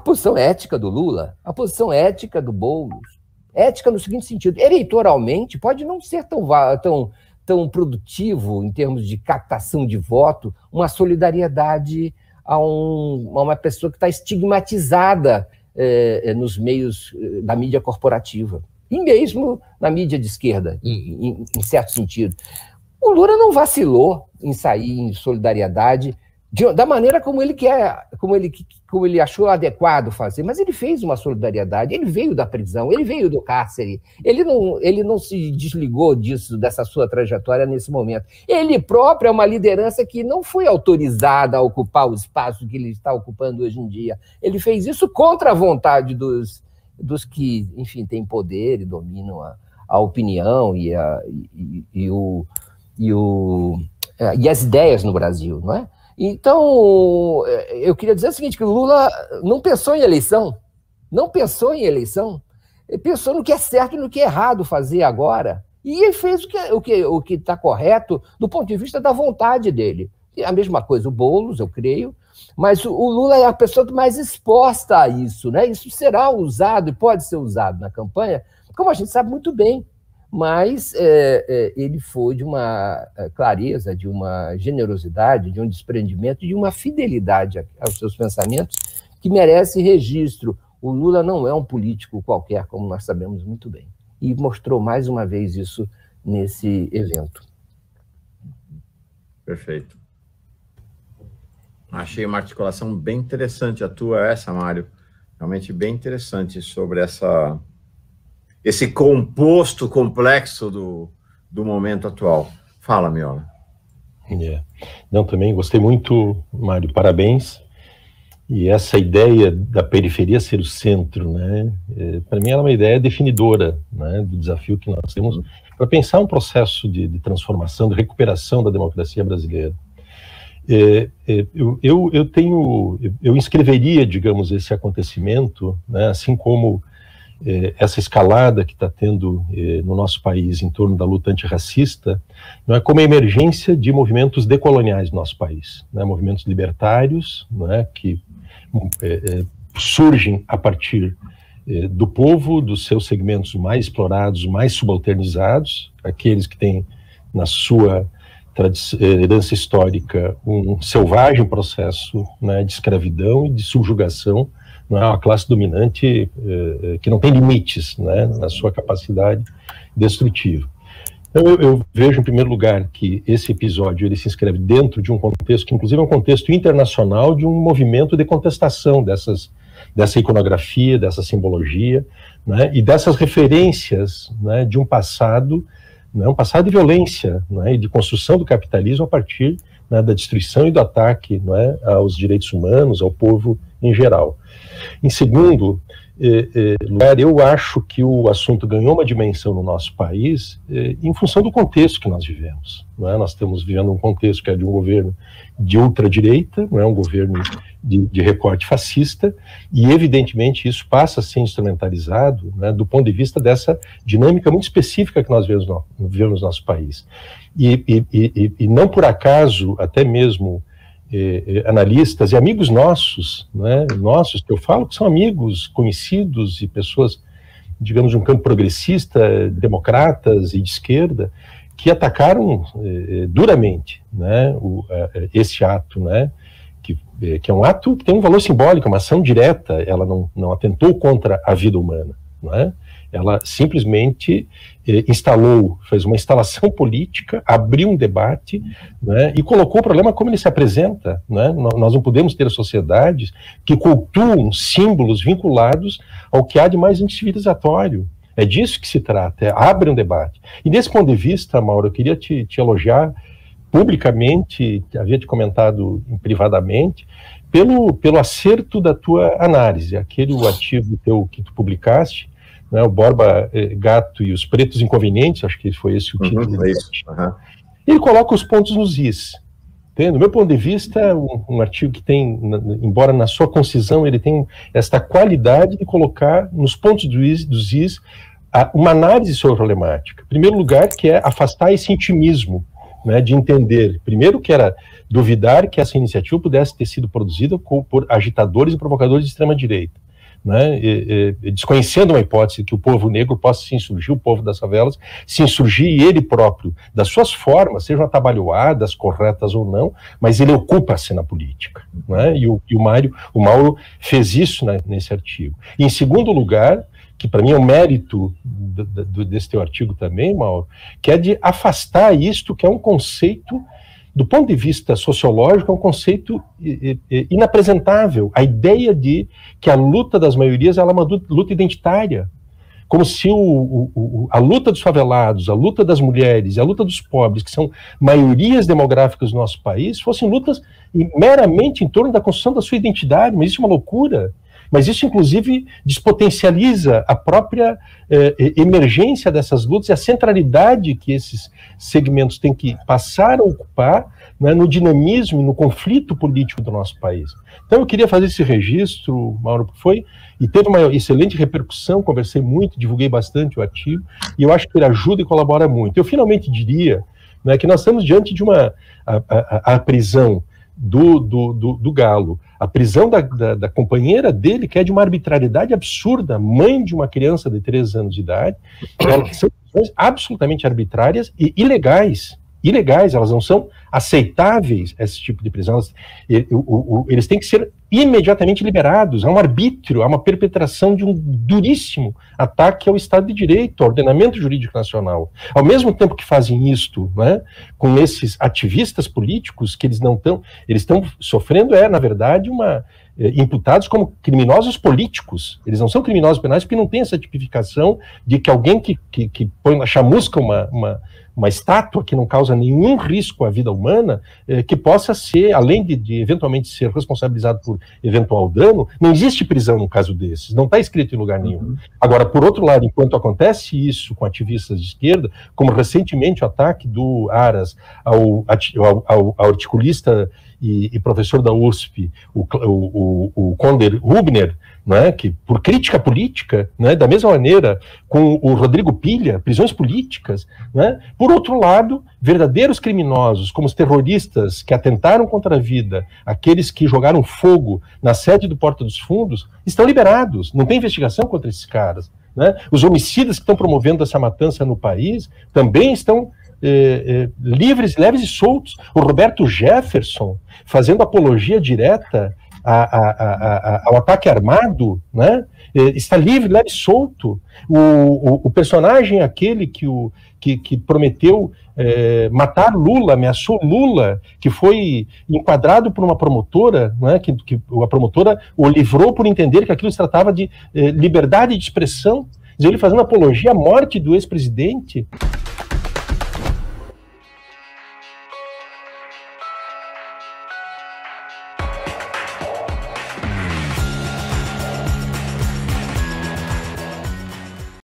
posição ética do Lula, a posição ética do Boulos, ética no seguinte sentido: eleitoralmente pode não ser tão produtivo em termos de captação de voto, uma solidariedade a uma pessoa que está estigmatizada nos meios da mídia corporativa, e mesmo na mídia de esquerda, em certo sentido. O Lula não vacilou em sair em solidariedade da maneira como ele quer, como ele achou adequado fazer, mas ele fez uma solidariedade, ele veio da prisão, ele veio do cárcere, ele não se desligou dessa sua trajetória nesse momento. Ele próprio é uma liderança que não foi autorizada a ocupar o espaço que ele está ocupando hoje em dia. Ele fez isso contra a vontade dos que, enfim, têm poder e dominam a opinião e as ideias no Brasil, não é? Então, eu queria dizer o seguinte, que o Lula não pensou em eleição, ele pensou no que é certo e no que é errado fazer agora, e ele fez o que está correto do ponto de vista da vontade dele. E a mesma coisa o Boulos, eu creio, mas o Lula é a pessoa mais exposta a isso, né? Isso será usado e pode ser usado na campanha, como a gente sabe muito bem. Mas ele foi de uma clareza, de uma generosidade, de um desprendimento, de uma fidelidade aos seus pensamentos que merece registro. O Lula não é um político qualquer, como nós sabemos muito bem. E mostrou mais uma vez isso nesse evento. Perfeito. Achei uma articulação bem interessante a tua, Mário. Realmente bem interessante sobre esse composto complexo do momento atual. Fala, Miola. Não, também gostei muito, Mário, parabéns. E essa ideia da periferia ser o centro, né, para mim ela é uma ideia definidora, né, do desafio que nós temos para pensar um processo de transformação, de recuperação da democracia brasileira. Eu inscreveria, digamos, esse acontecimento, né, assim como essa escalada que está tendo no nosso país em torno da luta antirracista, não é, como a emergência de movimentos decoloniais no nosso país, né, movimentos libertários, não é, que surgem a partir do povo, dos seus segmentos mais explorados, mais subalternizados, aqueles que têm na sua herança histórica um selvagem processo, né, de escravidão e de subjugação. Não é uma classe dominante que não tem limites, né, na sua capacidade destrutiva. Então eu vejo, em primeiro lugar, que esse episódio ele se inscreve dentro de um contexto que, inclusive, é um contexto internacional de um movimento de contestação dessa iconografia, dessa simbologia, né, e dessas referências, né, de um passado, né, um passado de violência, né, e de construção do capitalismo a partir, né, da destruição e do ataque, né, aos direitos humanos, ao povo em geral. Em segundo lugar, eu acho que o assunto ganhou uma dimensão no nosso país em função do contexto que nós vivemos. Não é? Nós estamos vivendo um contexto que é de um governo de ultradireita, não é um governo de recorte fascista, e evidentemente isso passa a ser instrumentalizado, né, do ponto de vista dessa dinâmica muito específica que nós vivemos no nosso país. E não por acaso, até mesmo analistas e amigos nossos, né, nossos, que eu falo que são amigos, conhecidos e pessoas, digamos, de um campo progressista, democratas e de esquerda, que atacaram duramente, né, esse ato, né, que é um ato que tem um valor simbólico, uma ação direta. Ela não atentou contra a vida humana, não é? Ela simplesmente fez uma instalação política, abriu um debate, né, e colocou o problema como ele se apresenta, né? Nós não podemos ter sociedades que cultuam símbolos vinculados ao que há de mais anticivilizatório. É disso que se trata, abre um debate. E desse ponto de vista, Mauro, eu queria te elogiar publicamente, havia te comentado privadamente, pelo acerto da tua análise, aquele artigo teu que tu publicaste, né, o Borba Gato e os Pretos Inconvenientes, acho que foi esse o título. Ele coloca os pontos nos is. Do meu ponto de vista, um artigo que tem, embora na sua concisão, ele tem esta qualidade de colocar nos pontos dos is uma análise sobre a problemática. Em primeiro lugar, que é afastar esse intimismo, né, de entender, primeiro, que era duvidar que essa iniciativa pudesse ter sido produzida por agitadores e provocadores de extrema-direita, né, desconhecendo uma hipótese que o povo negro possa se insurgir, o povo das favelas, se insurgir ele próprio, das suas formas, sejam atabalhoadas, corretas ou não, mas ele ocupa a cena política, né, e o Mauro fez isso, né, nesse artigo. E, em segundo lugar, que para mim é um mérito desse teu artigo também, Mauro, que é de afastar isto, que é um conceito, do ponto de vista sociológico, é um conceito inapresentável. A ideia de que a luta das maiorias é uma luta identitária, como se a luta dos favelados, a luta das mulheres e a luta dos pobres, que são maiorias demográficas do nosso país, fossem lutas meramente em torno da construção da sua identidade. Mas isso é uma loucura. Mas isso, inclusive, despotencializa a própria emergência dessas lutas e a centralidade que esses segmentos têm que passar a ocupar, né, no dinamismo e no conflito político do nosso país. Então, eu queria fazer esse registro, Mauro, e teve uma excelente repercussão, conversei muito, divulguei bastante o artigo, e eu acho que ele ajuda e colabora muito. Eu finalmente diria, né, que nós estamos diante de a prisão do Galo, a prisão da companheira dele, que é de uma arbitrariedade absurda, mãe de uma criança de 3 anos de idade. Elas são prisões absolutamente arbitrárias e ilegais, elas não são aceitáveis, esse tipo de prisão. Eles têm que ser imediatamente liberados. Há um arbítrio, há uma perpetração de um duríssimo ataque ao Estado de Direito, ao ordenamento jurídico nacional. Ao mesmo tempo que fazem isto, né, com esses ativistas políticos, que eles estão sofrendo, na verdade, imputados como criminosos políticos. Eles não são criminosos penais porque não tem essa tipificação de que alguém que põe na chamusca uma estátua que não causa nenhum risco à vida humana, que possa ser, além de eventualmente ser responsabilizado por eventual dano, não existe prisão no caso desses, não está escrito em lugar nenhum. Agora, por outro lado, enquanto acontece isso com ativistas de esquerda, como recentemente o ataque do Aras ao articulista e professor da USP, o Conder Rubner, né, que por crítica política, né, da mesma maneira com o Rodrigo Pilha, prisões políticas, né. Por outro lado, verdadeiros criminosos, como os terroristas que atentaram contra a vida, aqueles que jogaram fogo na sede do Porta dos Fundos, estão liberados, não tem investigação contra esses caras, né. Os homicidas que estão promovendo essa matança no país também estão livres, leves e soltos. O Roberto Jefferson, fazendo apologia direta ao ataque armado, né, está livre, leve e solto. O personagem, aquele que prometeu matar Lula, ameaçou Lula, que foi enquadrado por uma promotora, né, que a promotora o livrou por entender que aquilo se tratava de liberdade de expressão, ele fazendo apologia à morte do ex-presidente.